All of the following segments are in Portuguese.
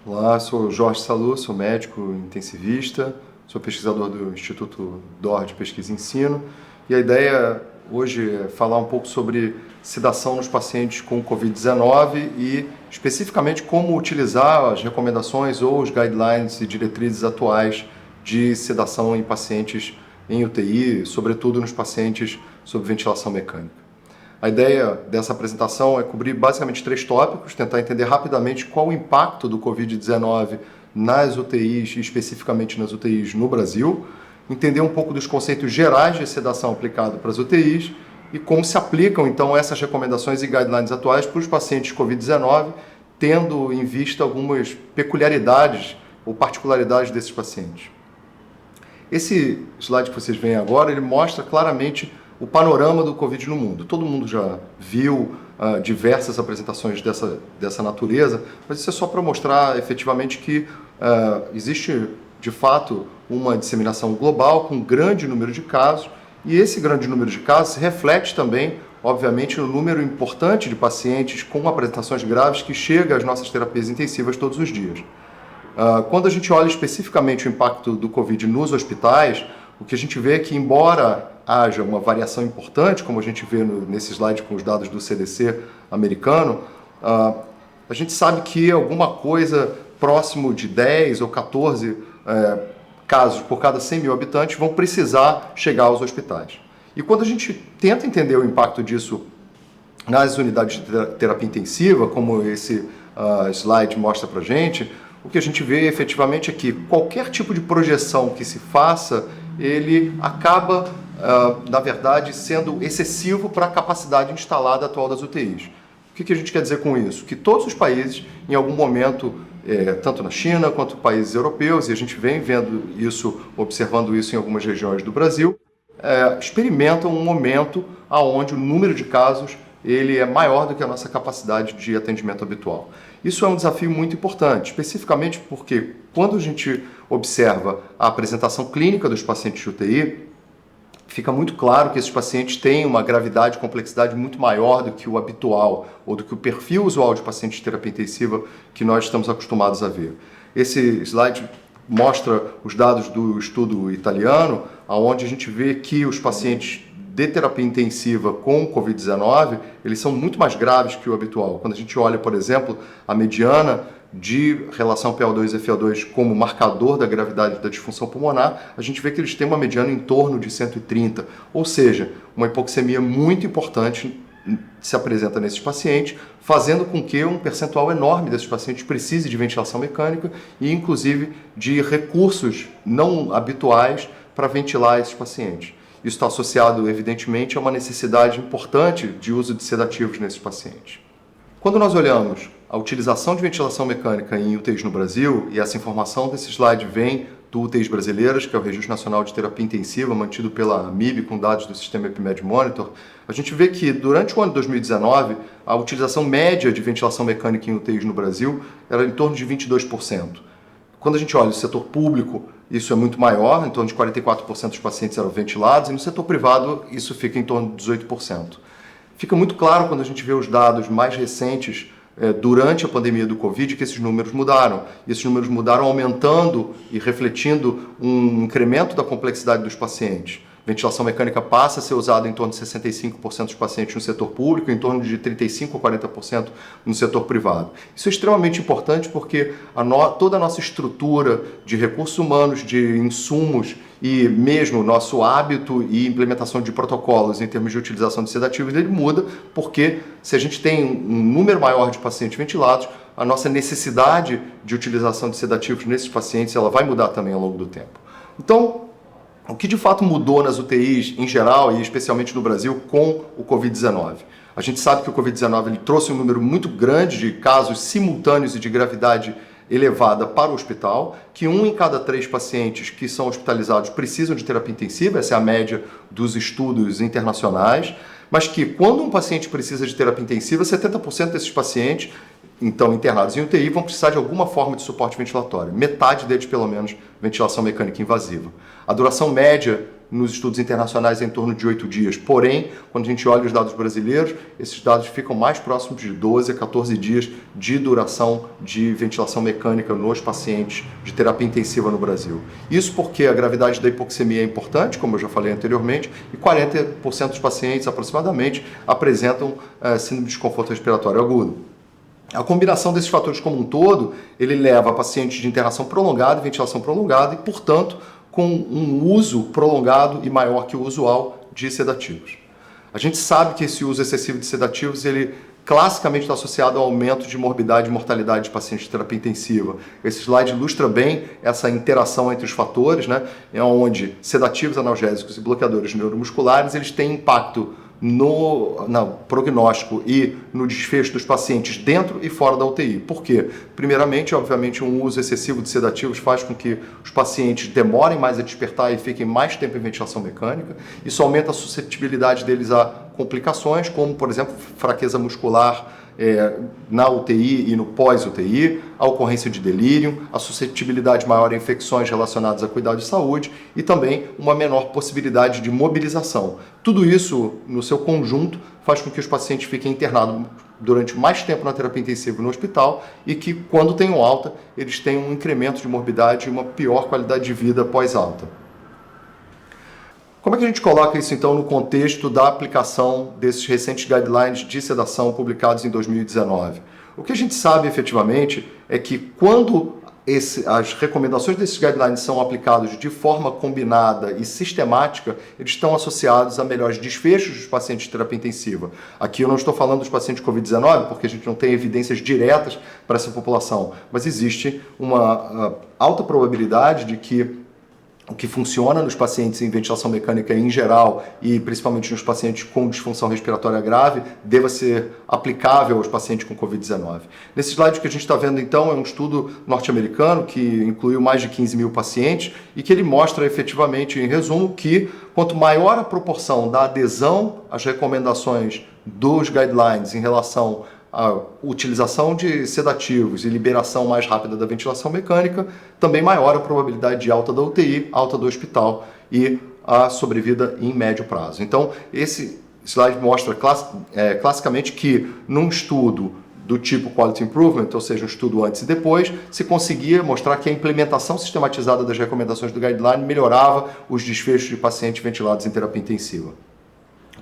Olá, sou Jorge Salu, sou médico intensivista, sou pesquisador do Instituto DOR de Pesquisa e Ensino, e a ideia hoje é falar um pouco sobre sedação nos pacientes com Covid-19 e especificamente como utilizar as recomendações ou os guidelines e diretrizes atuais de sedação em pacientes em UTI, sobretudo nos pacientes sob ventilação mecânica. A ideia dessa apresentação é cobrir basicamente 3 tópicos, tentar entender rapidamente qual o impacto do Covid-19 nas UTIs, especificamente nas UTIs no Brasil, entender um pouco dos conceitos gerais de sedação aplicado para as UTIs e como se aplicam então essas recomendações e guidelines atuais para os pacientes Covid-19, tendo em vista algumas peculiaridades ou particularidades desses pacientes. Esse slide que vocês veem agora, ele mostra claramente o panorama do Covid no mundo. Todo mundo já viu diversas apresentações dessa natureza, mas isso é só para mostrar efetivamente que existe, de fato, uma disseminação global com um grande número de casos, e esse grande número de casos se reflete também, obviamente, no número importante de pacientes com apresentações graves que chega às nossas terapias intensivas todos os dias. Quando a gente olha especificamente o impacto do Covid nos hospitais, o que a gente vê é que, embora haja uma variação importante, como a gente vê nesse slide com os dados do CDC americano, a gente sabe que alguma coisa próximo de 10 ou 14 casos por cada 100 mil habitantes vão precisar chegar aos hospitais. E quando a gente tenta entender o impacto disso nas unidades de terapia intensiva, como esse slide mostra para a gente, o que a gente vê efetivamente é que qualquer tipo de projeção que se faça, ele acaba, na verdade, sendo excessivo para a capacidade instalada atual das UTIs. O que a gente quer dizer com isso? Que todos os países, em algum momento, tanto na China quanto países europeus, e a gente vem vendo isso, observando isso em algumas regiões do Brasil, experimentam um momento onde o número de casos ele é maior do que a nossa capacidade de atendimento habitual. Isso é um desafio muito importante, especificamente porque quando a gente observa a apresentação clínica dos pacientes de UTI, fica muito claro que esses pacientes têm uma gravidade e complexidade muito maior do que o habitual ou do que o perfil usual de paciente de terapia intensiva que nós estamos acostumados a ver. Esse slide mostra os dados do estudo italiano, onde a gente vê que os pacientes de terapia intensiva com Covid-19, eles são muito mais graves que o habitual. Quando a gente olha, por exemplo, a mediana de relação PO2 e FO2 como marcador da gravidade da disfunção pulmonar, a gente vê que eles têm uma mediana em torno de 130, ou seja, uma hipoxemia muito importante se apresenta nesses pacientes, fazendo com que um percentual enorme desses pacientes precise de ventilação mecânica e, inclusive, de recursos não habituais para ventilar esses pacientes. Isso está associado, evidentemente, a uma necessidade importante de uso de sedativos nesses pacientes. Quando nós olhamos a utilização de ventilação mecânica em UTIs no Brasil, e essa informação desse slide vem do UTIs Brasileiras, que é o Registro Nacional de Terapia Intensiva, mantido pela AMIB com dados do sistema EpiMed Monitor, a gente vê que durante o ano de 2019, a utilização média de ventilação mecânica em UTIs no Brasil era em torno de 22%. Quando a gente olha o setor público, isso é muito maior, em torno de 44% dos pacientes eram ventilados, e no setor privado isso fica em torno de 18%. Fica muito claro quando a gente vê os dados mais recentes durante a pandemia do Covid que esses números mudaram. E esses números mudaram aumentando e refletindo um incremento da complexidade dos pacientes. Ventilação mecânica passa a ser usada em torno de 65% dos pacientes no setor público, em torno de 35% a 40% no setor privado. Isso é extremamente importante porque toda a nossa estrutura de recursos humanos, de insumos e mesmo nosso hábito e implementação de protocolos em termos de utilização de sedativos, ele muda porque se a gente tem um número maior de pacientes ventilados, a nossa necessidade de utilização de sedativos nesses pacientes ela vai mudar também ao longo do tempo. Então, o que de fato mudou nas UTIs em geral e especialmente no Brasil com o Covid-19? A gente sabe que o Covid-19 ele trouxe um número muito grande de casos simultâneos e de gravidade elevada para o hospital, que 1 em cada 3 pacientes que são hospitalizados precisam de terapia intensiva, essa é a média dos estudos internacionais, mas que quando um paciente precisa de terapia intensiva, 70% desses pacientes, então internados em UTI, vão precisar de alguma forma de suporte ventilatório. Metade deles, pelo menos, ventilação mecânica invasiva. A duração média nos estudos internacionais é em torno de 8 dias. Porém, quando a gente olha os dados brasileiros, esses dados ficam mais próximos de 12 a 14 dias de duração de ventilação mecânica nos pacientes de terapia intensiva no Brasil. Isso porque a gravidade da hipoxemia é importante, como eu já falei anteriormente, e 40% dos pacientes, aproximadamente, apresentam síndrome de desconforto respiratório agudo. A combinação desses fatores como um todo, ele leva a pacientes de internação prolongada e ventilação prolongada e, portanto, com um uso prolongado e maior que o usual de sedativos. A gente sabe que esse uso excessivo de sedativos, ele classicamente está associado ao aumento de morbidade e mortalidade de pacientes de terapia intensiva. Esse slide ilustra bem essa interação entre os fatores, né, onde sedativos, analgésicos e bloqueadores neuromusculares, eles têm impacto no prognóstico e no desfecho dos pacientes dentro e fora da UTI. Por quê? Primeiramente, obviamente, um uso excessivo de sedativos faz com que os pacientes demorem mais a despertar e fiquem mais tempo em ventilação mecânica. Isso aumenta a suscetibilidade deles a complicações, como, por exemplo, fraqueza muscular na UTI e no pós-UTI, a ocorrência de delírio, a suscetibilidade maior a infecções relacionadas a cuidado de saúde e também uma menor possibilidade de mobilização. Tudo isso, no seu conjunto, faz com que os pacientes fiquem internados durante mais tempo na terapia intensiva no hospital e que, quando tenham alta, eles tenham um incremento de morbidade e uma pior qualidade de vida pós-alta. Como é que a gente coloca isso, então, no contexto da aplicação desses recentes guidelines de sedação publicados em 2019? O que a gente sabe, efetivamente, é que quando as recomendações desses guidelines são aplicados de forma combinada e sistemática, eles estão associados a melhores desfechos dos pacientes de terapia intensiva. Aqui eu não estou falando dos pacientes de Covid-19, porque a gente não tem evidências diretas para essa população, mas existe uma alta probabilidade de que o que funciona nos pacientes em ventilação mecânica em geral e principalmente nos pacientes com disfunção respiratória grave deva ser aplicável aos pacientes com Covid-19. Nesse slide que a gente está vendo então é um estudo norte-americano que incluiu mais de 15 mil pacientes e que ele mostra efetivamente, em resumo, que quanto maior a proporção da adesão às recomendações dos guidelines em relação a utilização de sedativos e liberação mais rápida da ventilação mecânica, também maior a probabilidade de alta da UTI, alta do hospital e a sobrevida em médio prazo. Então, esse slide mostra classicamente que num estudo do tipo Quality Improvement, ou seja, um estudo antes e depois, se conseguia mostrar que a implementação sistematizada das recomendações do guideline melhorava os desfechos de pacientes ventilados em terapia intensiva.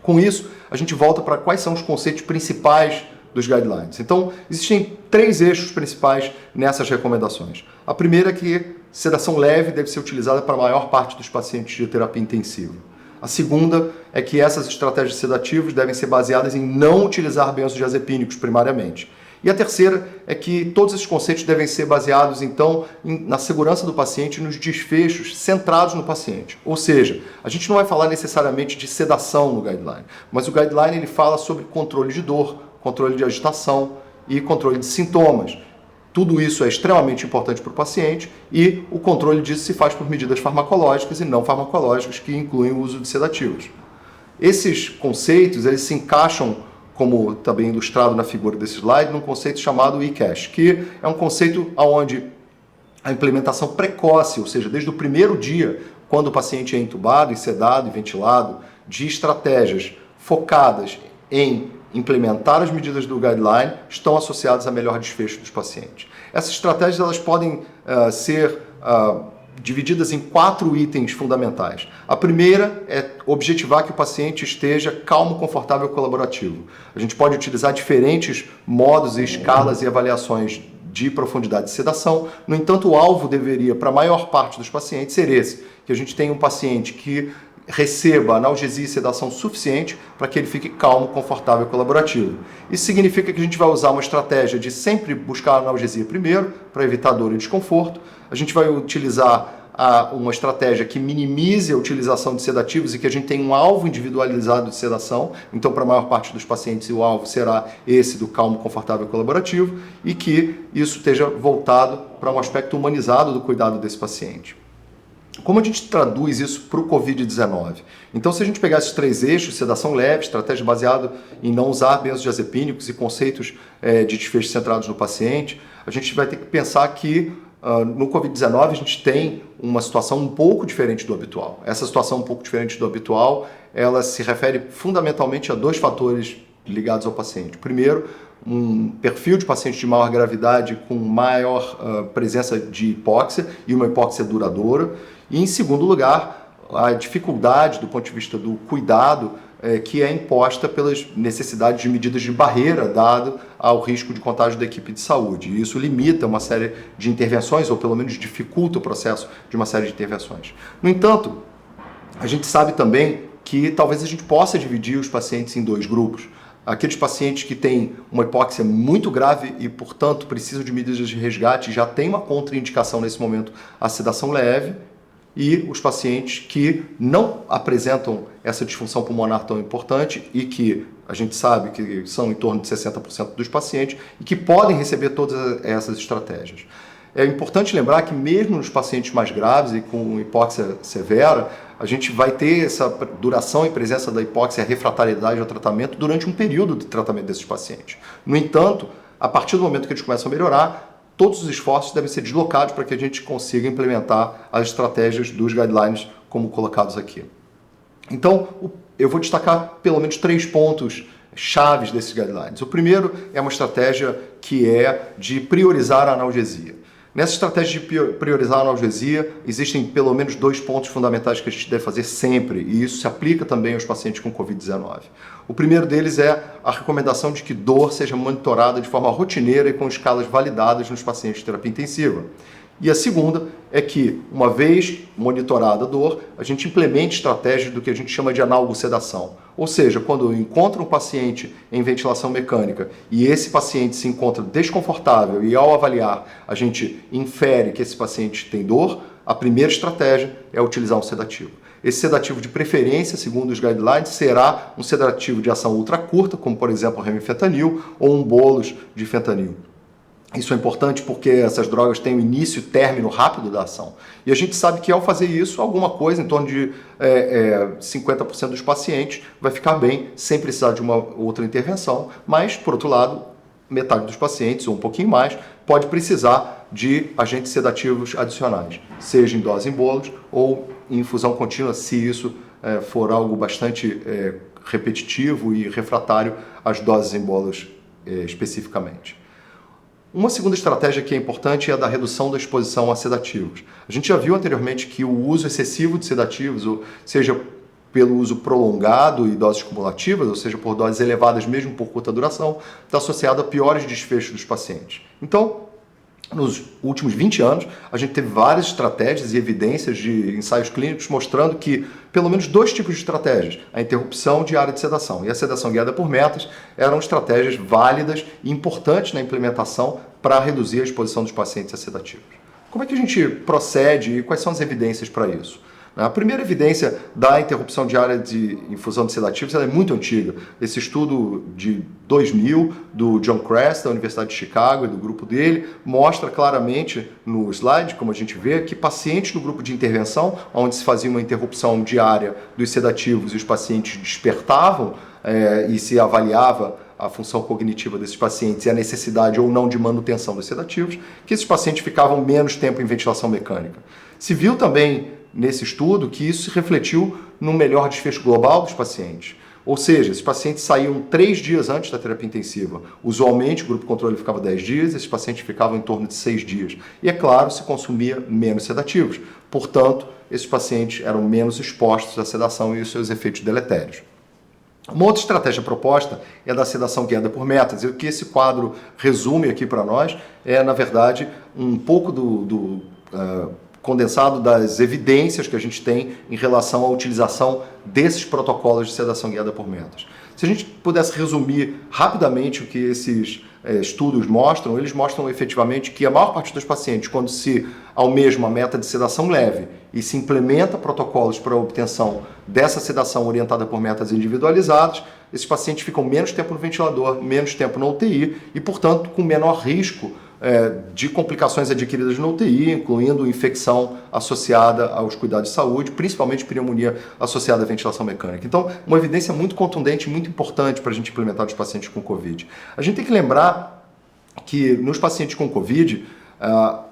Com isso, a gente volta para quais são os conceitos principais dos guidelines. Então, existem 3 eixos principais nessas recomendações. A primeira é que sedação leve deve ser utilizada para a maior parte dos pacientes de terapia intensiva. A segunda é que essas estratégias sedativas devem ser baseadas em não utilizar benzodiazepínicos primariamente. E a terceira é que todos esses conceitos devem ser baseados, então, na segurança do paciente e nos desfechos centrados no paciente. Ou seja, a gente não vai falar necessariamente de sedação no guideline, mas o guideline ele fala sobre controle de dor, controle de agitação e controle de sintomas. Tudo isso é extremamente importante para o paciente e o controle disso se faz por medidas farmacológicas e não farmacológicas que incluem o uso de sedativos. Esses conceitos eles se encaixam, como está bem ilustrado na figura desse slide, num conceito chamado ECASH, que é um conceito onde a implementação precoce, ou seja, desde o primeiro dia, quando o paciente é entubado e sedado e ventilado, de estratégias focadas em implementar as medidas do guideline estão associadas a melhor desfecho dos pacientes. Essas estratégias elas podem ser divididas em 4 itens fundamentais. A primeira é objetivar que o paciente esteja calmo, confortável e colaborativo. A gente pode utilizar diferentes modos e escalas e avaliações de profundidade de sedação. No entanto, o alvo deveria, para a maior parte dos pacientes, ser esse, que a gente tenha um paciente que receba analgesia e sedação suficiente para que ele fique calmo, confortável e colaborativo. Isso significa que a gente vai usar uma estratégia de sempre buscar a analgesia primeiro, para evitar dor e desconforto. A gente vai utilizar uma estratégia que minimize a utilização de sedativos e que a gente tenha um alvo individualizado de sedação. Então, para a maior parte dos pacientes, o alvo será esse do calmo, confortável e colaborativo e que isso esteja voltado para um aspecto humanizado do cuidado desse paciente. Como a gente traduz isso para o Covid-19? Então, se a gente pegar esses 3 eixos, sedação leve, estratégia baseada em não usar benzodiazepínicos e conceitos de desfecho centrados no paciente, a gente vai ter que pensar que no Covid-19 a gente tem uma situação um pouco diferente do habitual. Essa situação um pouco diferente do habitual, ela se refere fundamentalmente a dois fatores ligados ao paciente. Primeiro, um perfil de paciente de maior gravidade com maior presença de hipóxia e uma hipóxia duradoura. E, em segundo lugar, a dificuldade do ponto de vista do cuidado que é imposta pelas necessidades de medidas de barreira dado ao risco de contágio da equipe de saúde. E isso limita uma série de intervenções, ou pelo menos dificulta o processo de uma série de intervenções. No entanto, a gente sabe também que talvez a gente possa dividir os pacientes em dois grupos. Aqueles pacientes que têm uma hipóxia muito grave e, portanto, precisam de medidas de resgate, já tem uma contraindicação nesse momento à sedação leve, e os pacientes que não apresentam essa disfunção pulmonar tão importante e que a gente sabe que são em torno de 60% dos pacientes e que podem receber todas essas estratégias. É importante lembrar que mesmo nos pacientes mais graves e com hipóxia severa, a gente vai ter essa duração e presença da hipóxia e refratariedade ao tratamento durante um período de tratamento desses pacientes. No entanto, a partir do momento que eles começam a melhorar, todos os esforços devem ser deslocados para que a gente consiga implementar as estratégias dos guidelines como colocados aqui. Então, eu vou destacar pelo menos 3 pontos chaves desses guidelines. O primeiro é uma estratégia que é de priorizar a analgesia. Nessa estratégia de priorizar a analgesia, existem pelo menos 2 pontos fundamentais que a gente deve fazer sempre, e isso se aplica também aos pacientes com Covid-19. O primeiro deles é a recomendação de que dor seja monitorada de forma rotineira e com escalas validadas nos pacientes de terapia intensiva. E a segunda é que, uma vez monitorada a dor, a gente implemente estratégias do que a gente chama de analgosedação. Ou seja, quando eu encontro um paciente em ventilação mecânica e esse paciente se encontra desconfortável e ao avaliar a gente infere que esse paciente tem dor, a primeira estratégia é utilizar um sedativo. Esse sedativo de preferência, segundo os guidelines, será um sedativo de ação ultra curta, como por exemplo o remifentanil ou um bolus de fentanil. Isso é importante porque essas drogas têm um início e término rápido da ação. E a gente sabe que ao fazer isso, alguma coisa em torno de 50% dos pacientes vai ficar bem sem precisar de uma outra intervenção. Mas, por outro lado, metade dos pacientes, ou um pouquinho mais, pode precisar de agentes sedativos adicionais, seja em dose em bolos ou em infusão contínua, se isso for algo bastante repetitivo e refratário às doses em bolos especificamente. Uma segunda estratégia que é importante é a da redução da exposição a sedativos. A gente já viu anteriormente que o uso excessivo de sedativos, ou seja, pelo uso prolongado e doses cumulativas, ou seja, por doses elevadas mesmo por curta duração, está associado a piores desfechos dos pacientes. Então, nos últimos 20 anos, a gente teve várias estratégias e evidências de ensaios clínicos mostrando que pelo menos 2 tipos de estratégias, a interrupção diária de sedação e a sedação guiada por metas, eram estratégias válidas e importantes na implementação para reduzir a exposição dos pacientes a sedativos. Como é que a gente procede e quais são as evidências para isso? A primeira evidência da interrupção diária de infusão de sedativos ela é muito antiga. Esse estudo de 2000 do John Kress, da Universidade de Chicago e do grupo dele, mostra claramente no slide, como a gente vê, que pacientes no grupo de intervenção, onde se fazia uma interrupção diária dos sedativos e os pacientes despertavam e se avaliava a função cognitiva desses pacientes e a necessidade ou não de manutenção dos sedativos, que esses pacientes ficavam menos tempo em ventilação mecânica. Se viu também nesse estudo que isso se refletiu no melhor desfecho global dos pacientes. Ou seja, esses pacientes saíam 3 dias antes da terapia intensiva. Usualmente, o grupo controle ficava 10 dias, esses pacientes ficavam em torno de 6 dias. E, é claro, se consumia menos sedativos. Portanto, esses pacientes eram menos expostos à sedação e os seus efeitos deletérios. Uma outra estratégia proposta é a da sedação guiada por metas. E o que esse quadro resume aqui para nós é, na verdade, um pouco condensado das evidências que a gente tem em relação à utilização desses protocolos de sedação guiada por metas. Se a gente pudesse resumir rapidamente o que esses estudos mostram, eles mostram efetivamente que a maior parte dos pacientes, quando se almeja uma meta de sedação leve e se implementa protocolos para a obtenção dessa sedação orientada por metas individualizadas, esses pacientes ficam menos tempo no ventilador, menos tempo na UTI e, portanto, com menor risco de complicações adquiridas na UTI, incluindo infecção associada aos cuidados de saúde, principalmente pneumonia associada à ventilação mecânica. Então, uma evidência muito contundente, muito importante para a gente implementar nos pacientes com Covid. A gente tem que lembrar que nos pacientes com Covid,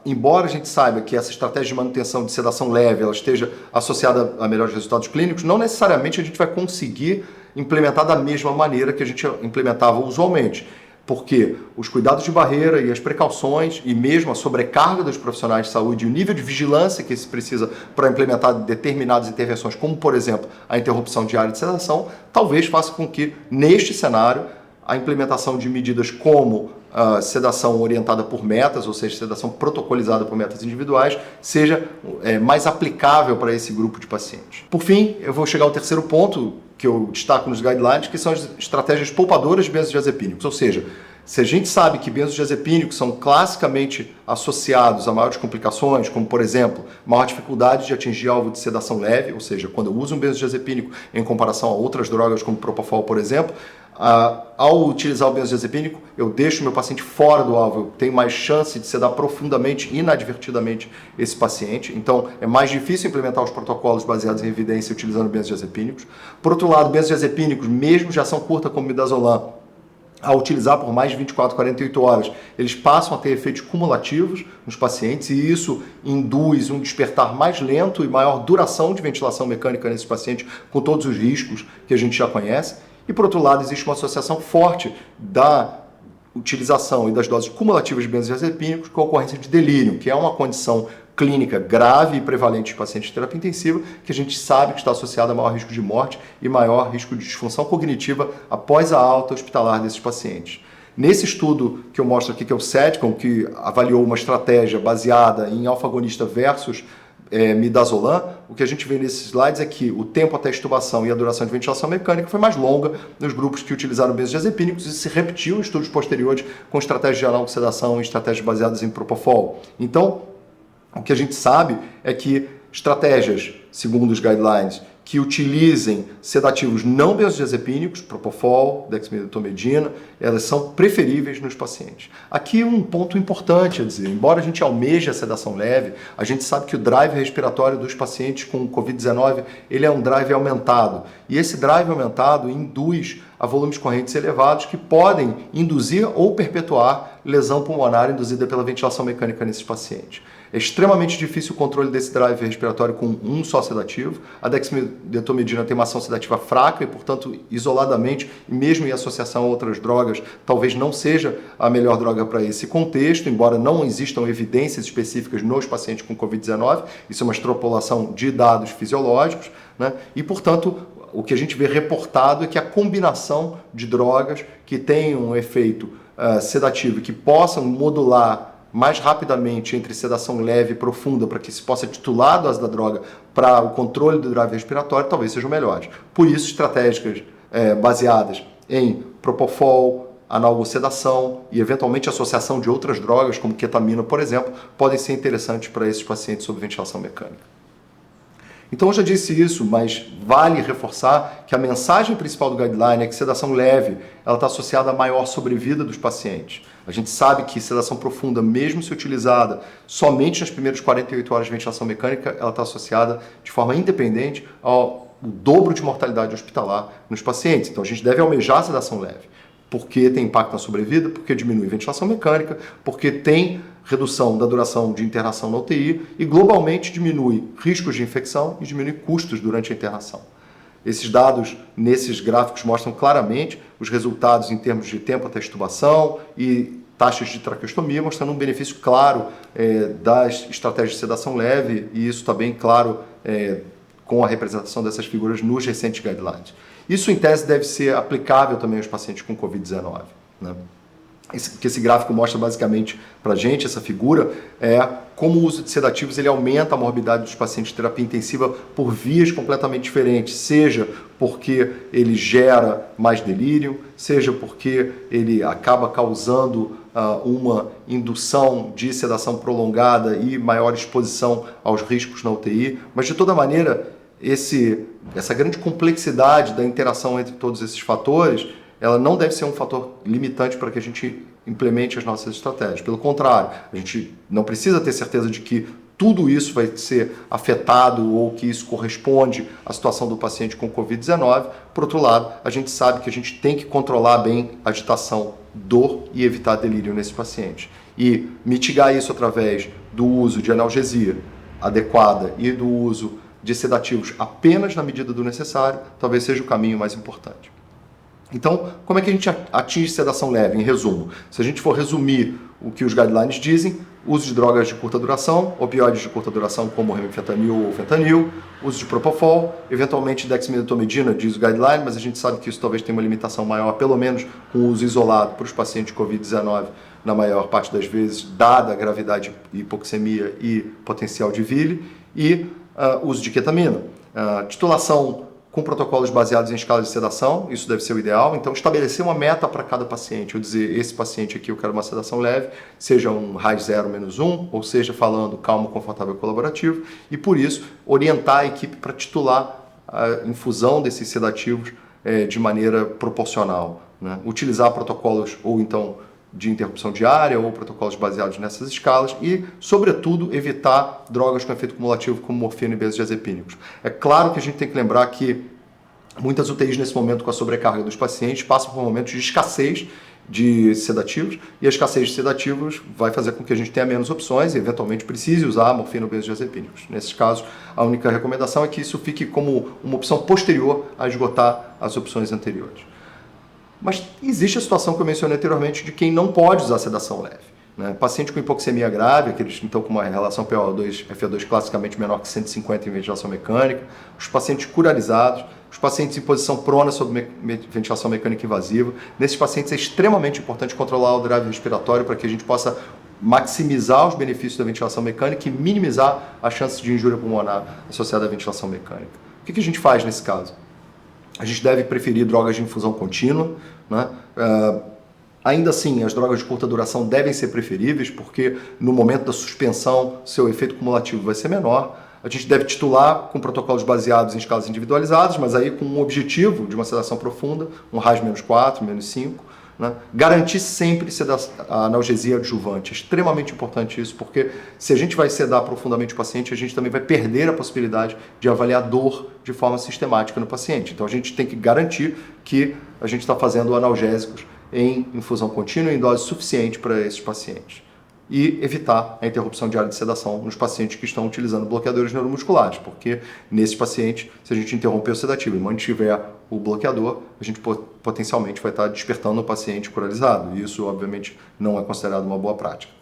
Embora a gente saiba que essa estratégia de manutenção de sedação leve ela esteja associada a melhores resultados clínicos, não necessariamente a gente vai conseguir implementar da mesma maneira que a gente implementava usualmente. Porque os cuidados de barreira e as precauções e mesmo a sobrecarga dos profissionais de saúde e o nível de vigilância que se precisa para implementar determinadas intervenções, como por exemplo a interrupção diária de sedação, talvez faça com que neste cenário a implementação de medidas como sedação orientada por metas, ou seja, sedação protocolizada por metas individuais, seja mais aplicável para esse grupo de pacientes. Por fim, eu vou chegar ao terceiro ponto que eu destaco nos guidelines, que são as estratégias poupadoras de benzodiazepínicos, ou seja, se a gente sabe que benzodiazepínicos são classicamente associados a maiores complicações, como por exemplo, maior dificuldade de atingir alvo de sedação leve, ou seja, quando eu uso um benzodiazepínico em comparação a outras drogas como propofol, por exemplo, ao utilizar o benzodiazepínico, eu deixo o meu paciente fora do alvo, eu tenho mais chance de sedar profundamente, inadvertidamente esse paciente, então é mais difícil implementar os protocolos baseados em evidência utilizando benzodiazepínicos. Por outro lado, benzodiazepínicos, mesmo de ação curta como midazolam, ao utilizar por mais de 24, 48 horas, eles passam a ter efeitos cumulativos nos pacientes e isso induz um despertar mais lento e maior duração de ventilação mecânica nesses pacientes, com todos os riscos que a gente já conhece. E, por outro lado, existe uma associação forte da utilização e das doses cumulativas de benzodiazepínicos com a ocorrência de delírio, que é uma condição clínica grave e prevalente de pacientes de terapia intensiva, que a gente sabe que está associada a maior risco de morte e maior risco de disfunção cognitiva após a alta hospitalar desses pacientes. Nesse estudo que eu mostro aqui, que é o SEDCOM, que avaliou uma estratégia baseada em alfa-agonista versus midazolam, o que a gente vê nesses slides é que o tempo até a extubação e a duração de ventilação mecânica foi mais longa nos grupos que utilizaram benzodiazepínicos e se repetiu em estudos posteriores com estratégias de analgosedação e estratégias baseadas em propofol. Então, o que a gente sabe é que estratégias, segundo os guidelines, que utilizem sedativos não benzodiazepínicos, propofol, dexmedetomidina, elas são preferíveis nos pacientes. Aqui um ponto importante a dizer, embora a gente almeje a sedação leve, a gente sabe que o drive respiratório dos pacientes com Covid-19, ele é um drive aumentado. E esse drive aumentado induz a volumes correntes elevados que podem induzir ou perpetuar lesão pulmonar induzida pela ventilação mecânica nesses pacientes. É extremamente difícil o controle desse drive respiratório com um só sedativo. A dexmedetomidina tem uma ação sedativa fraca e, portanto, isoladamente, e mesmo em associação a outras drogas, talvez não seja a melhor droga para esse contexto, embora não existam evidências específicas nos pacientes com Covid-19. Isso é uma extrapolação de dados fisiológicos, né? E, portanto, o que a gente vê reportado é que a combinação de drogas que tenham um efeito sedativo e que possam modular mais rapidamente entre sedação leve e profunda para que se possa titular a dose da droga para o controle do drive respiratório, talvez sejam melhores. Por isso, estratégias baseadas em propofol, analgosedação e eventualmente associação de outras drogas, como ketamina, por exemplo, podem ser interessantes para esses pacientes sob ventilação mecânica. Então eu já disse isso, mas vale reforçar que a mensagem principal do guideline é que sedação leve ela está associada à maior sobrevida dos pacientes. A gente sabe que sedação profunda, mesmo se utilizada somente nas primeiras 48 horas de ventilação mecânica, ela está associada de forma independente ao dobro de mortalidade hospitalar nos pacientes. Então a gente deve almejar a sedação leve, porque tem impacto na sobrevida, porque diminui a ventilação mecânica, porque tem redução da duração de internação na UTI e globalmente diminui riscos de infecção e diminui custos durante a internação. Esses dados nesses gráficos mostram claramente os resultados em termos de tempo até extubação e taxas de traqueostomia, mostrando um benefício claro das estratégias de sedação leve, e isso está bem claro com a representação dessas figuras nos recentes guidelines. Isso, em tese, deve ser aplicável também aos pacientes com Covid-19, né? Que esse gráfico mostra basicamente para a gente, essa figura, é como o uso de sedativos ele aumenta a morbidade dos pacientes de terapia intensiva por vias completamente diferentes, seja porque ele gera mais delírio, seja porque ele acaba causando uma indução de sedação prolongada e maior exposição aos riscos na UTI, mas de toda maneira, essa grande complexidade da interação entre todos esses fatores, ela não deve ser um fator limitante para que a gente implemente as nossas estratégias. Pelo contrário, a gente não precisa ter certeza de que tudo isso vai ser afetado ou que isso corresponde à situação do paciente com Covid-19. Por outro lado, a gente sabe que a gente tem que controlar bem a agitação dor e evitar delírio nesses pacientes. E mitigar isso através do uso de analgesia adequada e do uso de sedativos apenas na medida do necessário, talvez seja o caminho mais importante. Então, como é que a gente atinge sedação leve? Em resumo, se a gente for resumir o que os guidelines dizem, uso de drogas de curta duração, opioides de curta duração como remifentanil ou fentanil, uso de propofol, eventualmente dexmedetomidina, diz o guideline, mas a gente sabe que isso talvez tenha uma limitação maior, pelo menos com o uso isolado para os pacientes de Covid-19, na maior parte das vezes, dada a gravidade, hipoxemia e potencial de vile, e uso de ketamina. Titulação com protocolos baseados em escalas de sedação, isso deve ser o ideal. Então, estabelecer uma meta para cada paciente. Eu dizer, esse paciente aqui eu quero uma sedação leve, seja um RAI 0-1, ou seja, falando calmo, confortável, colaborativo. E, por isso, orientar a equipe para titular a infusão desses sedativos de maneira proporcional, né? Utilizar protocolos ou então de interrupção diária ou protocolos baseados nessas escalas e, sobretudo, evitar drogas com efeito cumulativo como morfina e benzodiazepínicos. É claro que a gente tem que lembrar que muitas UTIs nesse momento com a sobrecarga dos pacientes passam por momentos de escassez de sedativos e a escassez de sedativos vai fazer com que a gente tenha menos opções e eventualmente precise usar morfina ou benzodiazepínicos. Nesses casos, a única recomendação é que isso fique como uma opção posterior a esgotar as opções anteriores. Mas existe a situação que eu mencionei anteriormente de quem não pode usar sedação leve, né? Paciente com hipoxemia grave, aqueles então com uma relação PaO2, FeO2 classicamente menor que 150 em ventilação mecânica, os pacientes curarizados, os pacientes em posição prona sob ventilação mecânica invasiva. Nesses pacientes é extremamente importante controlar o drive respiratório para que a gente possa maximizar os benefícios da ventilação mecânica e minimizar a chance de injúria pulmonar associada à ventilação mecânica. O que a gente faz nesse caso? A gente deve preferir drogas de infusão contínua, né? Ainda assim, as drogas de curta duração devem ser preferíveis, porque no momento da suspensão, seu efeito cumulativo vai ser menor. A gente deve titular com protocolos baseados em escalas individualizadas, mas aí com um objetivo de uma sedação profunda, um RAS -4, -5. Né? Garantir sempre a analgesia adjuvante. É extremamente importante isso, porque se a gente vai sedar profundamente o paciente, a gente também vai perder a possibilidade de avaliar dor de forma sistemática no paciente. Então a gente tem que garantir que a gente está fazendo analgésicos em infusão contínua em dose suficiente para esses pacientes. E evitar a interrupção diária de sedação nos pacientes que estão utilizando bloqueadores neuromusculares, porque nesse paciente, se a gente interromper o sedativo e mantiver o bloqueador, a gente potencialmente vai estar despertando o paciente curalizado, e isso, obviamente, não é considerado uma boa prática.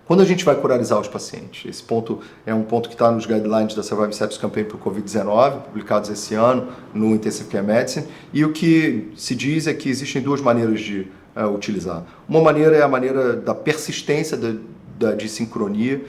Quando a gente vai curarizar os pacientes? Esse ponto é um ponto que está nos guidelines da Survive Sepsis Campaign para o Covid-19, publicados esse ano no Intensive Care Medicine, e o que se diz é que existem duas maneiras de utilizar. Uma maneira é a maneira da persistência de sincronia,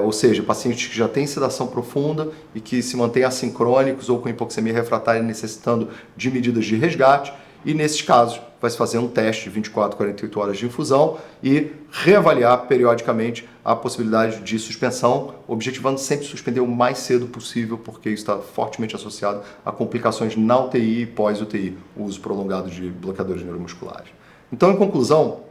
ou seja, pacientes que já têm sedação profunda e que se mantêm assincrônicos ou com hipoxemia refratária necessitando de medidas de resgate, e nesses casos vai se fazer um teste de 24 a 48 horas de infusão e reavaliar periodicamente a possibilidade de suspensão, objetivando sempre suspender o mais cedo possível, porque isso está fortemente associado a complicações na UTI e pós-UTI, o uso prolongado de bloqueadores neuromusculares. Então, em conclusão,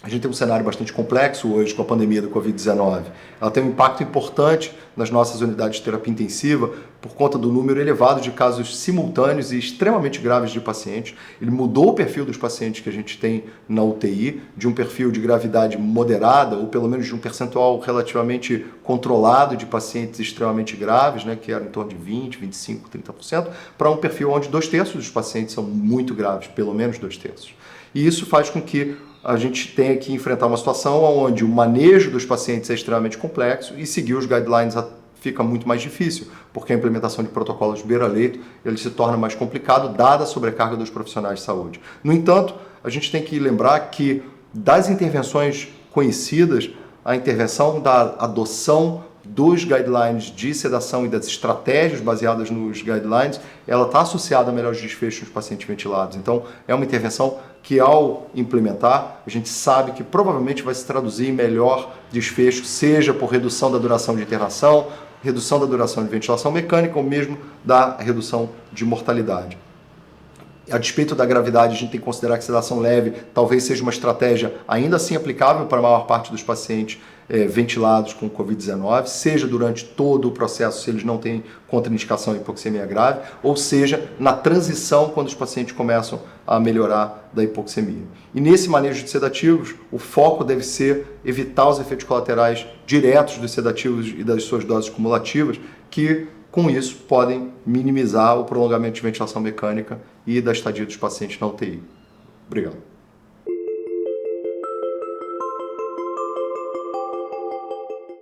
a gente tem um cenário bastante complexo hoje com a pandemia do Covid-19. Ela tem um impacto importante nas nossas unidades de terapia intensiva por conta do número elevado de casos simultâneos e extremamente graves de pacientes. Ele mudou o perfil dos pacientes que a gente tem na UTI, de um perfil de gravidade moderada, ou pelo menos de um percentual relativamente controlado de pacientes extremamente graves, né, que era em torno de 20, 25, 30%, para um perfil onde 2/3 dos pacientes são muito graves, pelo menos 2/3. E isso faz com que a gente tenha que enfrentar uma situação onde o manejo dos pacientes é extremamente complexo e seguir os guidelines fica muito mais difícil, porque a implementação de protocolos beira-leito ele se torna mais complicado, dada a sobrecarga dos profissionais de saúde. No entanto, a gente tem que lembrar que das intervenções conhecidas, a intervenção da adoção dos guidelines de sedação e das estratégias baseadas nos guidelines, ela está associada a melhores desfechos nos pacientes ventilados. Então, é uma intervenção que, ao implementar, a gente sabe que provavelmente vai se traduzir em melhor desfecho, seja por redução da duração de internação, redução da duração de ventilação mecânica ou mesmo da redução de mortalidade. A despeito da gravidade, a gente tem que considerar que sedação leve talvez seja uma estratégia ainda assim aplicável para a maior parte dos pacientes ventilados com Covid-19, seja durante todo o processo, se eles não têm contraindicação à hipoxemia grave, ou seja, na transição, quando os pacientes começam a melhorar da hipoxemia. E nesse manejo de sedativos, o foco deve ser evitar os efeitos colaterais diretos dos sedativos e das suas doses cumulativas, que com isso podem minimizar o prolongamento de ventilação mecânica e da estadia dos pacientes na UTI. Obrigado.